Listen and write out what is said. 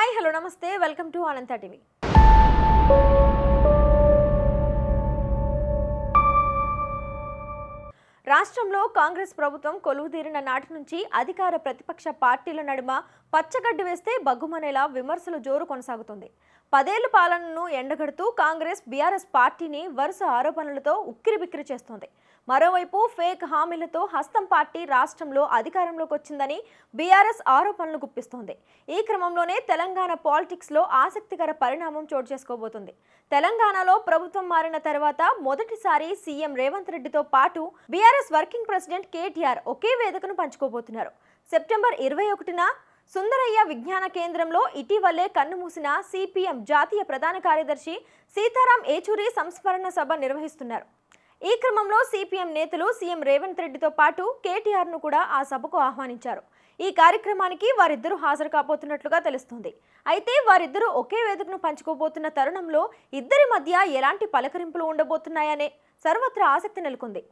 Hi hello నమస్తే welcome to Anantha TV. రాష్ట్రంలో కాంగ్రెస్ ప్రభుత్వం కొలువుదీరిన నాటి నుంచి అధికార ప్రతిపక్ష పార్టీల నడుమ పచ్చగడ్డి వేస్తే బగ్గుమనేలా విమర్శల జోరు కొనసాగుతుంది. 10 ఏళ్ల పాలనను ఎండగడుతూ కాంగ్రెస్ బీఆర్ఎస్ పార్టీని వరుస ఆరోపణలతో ఉక్కిరిబిక్కిరి చేస్తోంది. మరోవైపు ఫేక్ హామీలతో హస్తం పార్టీ రాష్ట్రంలో అధికారంలోకి వచ్చిందని బీఆర్ఎస్ ఆరోపణలు గుప్పిస్తోంది. ఈ క్రమంలోనే తెలంగాణ పాలిటిక్స్లో ఆసక్తికర పరిణామం చోటు చేసుకోబోతుంది. తెలంగాణలో ప్రభుత్వం మారిన తర్వాత మొదటిసారి సీఎం రేవంత్ రెడ్డితో పాటు బీఆర్ఎస్ వర్కింగ్ ప్రెసిడెంట్ కేటీఆర్ ఒకే వేదికను పంచుకోబోతున్నారు. సెప్టెంబర్ 21న సుందరయ్య విజ్ఞాన కేంద్రంలో ఇటీవలే కన్నుమూసిన సిపిఎం జాతీయ ప్రధాన కార్యదర్శి సీతారాం ఏచూరి సంస్మరణ సభ నిర్వహిస్తున్నారు. ఈ క్రమంలో సిపిఎం నేతలు సీఎం రేవంత్ రెడ్డితో పాటు కేటీఆర్ను కూడా ఆ సభకు ఆహ్వానించారు. ఈ కార్యక్రమానికి వారిద్దరూ హాజరు కాబోతున్నట్లుగా తెలుస్తుంది. అయితే వారిద్దరూ ఒకే వేదికను పంచుకోబోతున్న తరుణంలో ఇద్దరి మధ్య ఎలాంటి పలకరింపులు ఉండబోతున్నాయనే సర్వత్రా ఆసక్తి నెలకొంది.